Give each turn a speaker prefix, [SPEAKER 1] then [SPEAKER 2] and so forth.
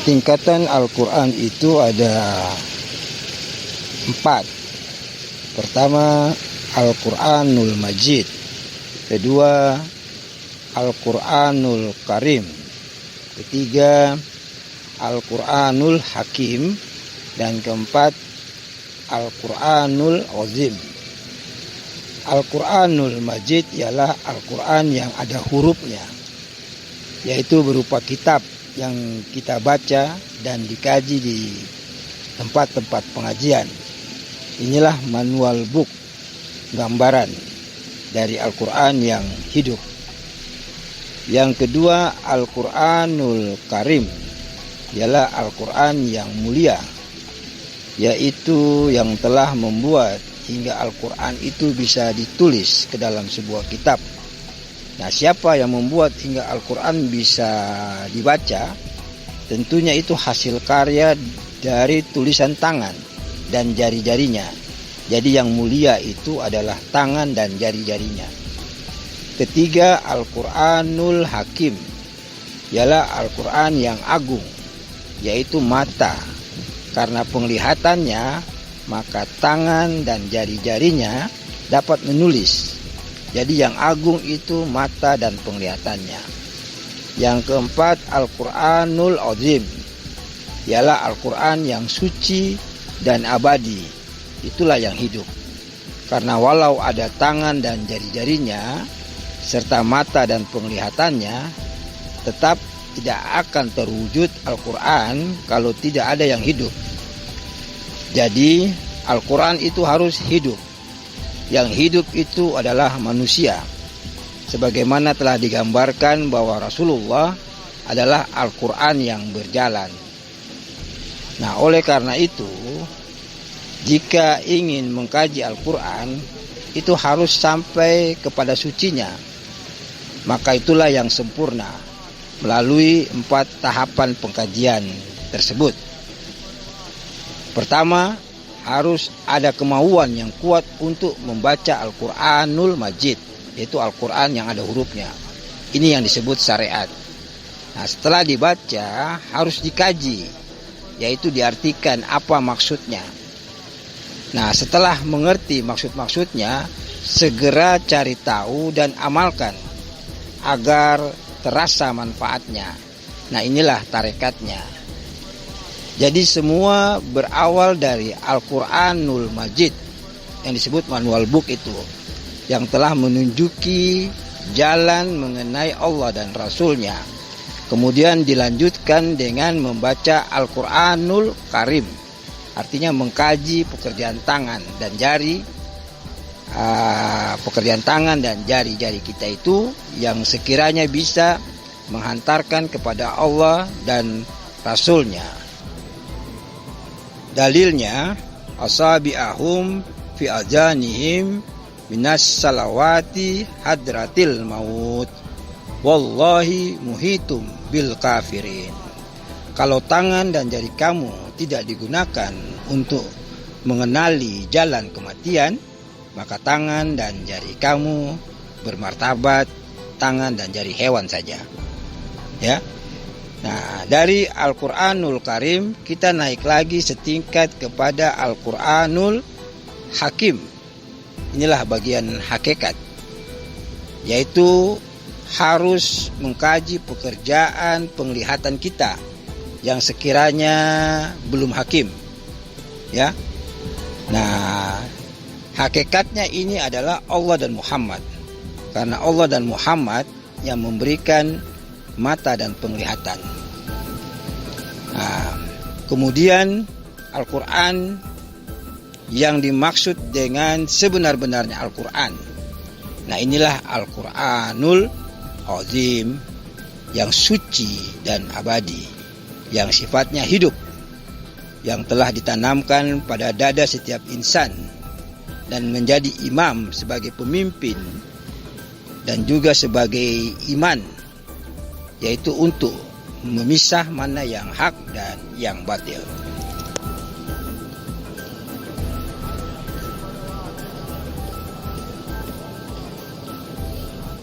[SPEAKER 1] Tingkatan Al-Quran itu ada 4. Pertama, Al-Quranul Majid. Kedua, Al-Quranul Karim. Ketiga, Al-Quranul Hakim. Dan keempat, Al-Quranul Azim. Al-Quranul Majid ialah Al-Quran yang ada hurufnya, yaitu berupa kitab yang kita baca dan dikaji di tempat-tempat pengajian. Inilah manual book, gambaran dari Al-Quran yang hidup. Yang kedua, Al-Quranul Karim, ialah Al-Quran yang mulia, yaitu yang telah membuat hingga Al-Quran itu bisa ditulis ke dalam sebuah kitab. Nah, siapa yang membuat hingga Al-Quran bisa dibaca? Tentunya itu hasil karya dari tulisan tangan dan jari-jarinya. Jadi yang mulia itu adalah tangan dan jari-jarinya. Ketiga, Al-Quranul Hakim, ialah Al-Quran yang agung, yaitu mata. Karena penglihatannya, maka tangan dan jari-jarinya dapat menulis. Jadi yang agung itu mata dan penglihatannya. Yang keempat, Al-Quranul Azim, ialah Al-Quran yang suci dan abadi. Itulah yang hidup. Karena walau ada tangan dan jari-jarinya, serta mata dan penglihatannya, tetap tidak akan terwujud Al-Quran kalau tidak ada yang hidup. Jadi Al-Quran itu harus hidup. Yang hidup itu adalah manusia. Sebagaimana telah digambarkan bahwa Rasulullah adalah Al-Quran yang berjalan. Nah, oleh karena itu, jika ingin mengkaji Al-Quran, itu harus sampai kepada sucinya. Maka itulah yang sempurna, melalui 4 tahapan pengkajian tersebut. Pertama, harus ada kemauan yang kuat untuk membaca Al-Quranul Majid, yaitu Al-Quran yang ada hurufnya. Ini yang disebut syariat. Nah, setelah dibaca harus dikaji, yaitu diartikan apa maksudnya. Nah, setelah mengerti maksud-maksudnya, segera cari tahu dan amalkan agar terasa manfaatnya. Nah, inilah tarekatnya. Jadi semua berawal dari Al-Quranul Majid yang disebut manual book itu, yang telah menunjuki jalan mengenai Allah dan Rasulnya. Kemudian dilanjutkan dengan membaca Al-Quranul Karim, artinya mengkaji pekerjaan tangan dan jari. Pekerjaan tangan dan jari-jari kita itu yang sekiranya bisa menghantarkan kepada Allah dan Rasulnya. Dalilnya, asabi'ahum fi ajanihim minas salawati hadratil maut wallahi muhitum bil kafirin. Kalau tangan dan jari kamu tidak digunakan untuk mengenali jalan kematian, maka tangan dan jari kamu bermartabat tangan dan jari hewan saja. Ya. Nah, dari Al-Quranul Karim kita naik lagi setingkat kepada Al-Quranul Hakim. Inilah bagian hakikat, yaitu harus mengkaji pekerjaan penglihatan kita yang sekiranya belum hakim. Ya. Nah, hakikatnya ini adalah Allah dan Muhammad. Karena Allah dan Muhammad yang memberikan mata dan penglihatan. Nah, kemudian Al-Quran yang dimaksud dengan sebenar-benarnya Al-Quran. Nah, inilah Al-Quranul Azim, yang suci dan abadi, yang sifatnya hidup, yang telah ditanamkan pada dada setiap insan dan menjadi imam sebagai pemimpin dan juga sebagai iman, yaitu untuk memisah mana yang hak dan yang batil.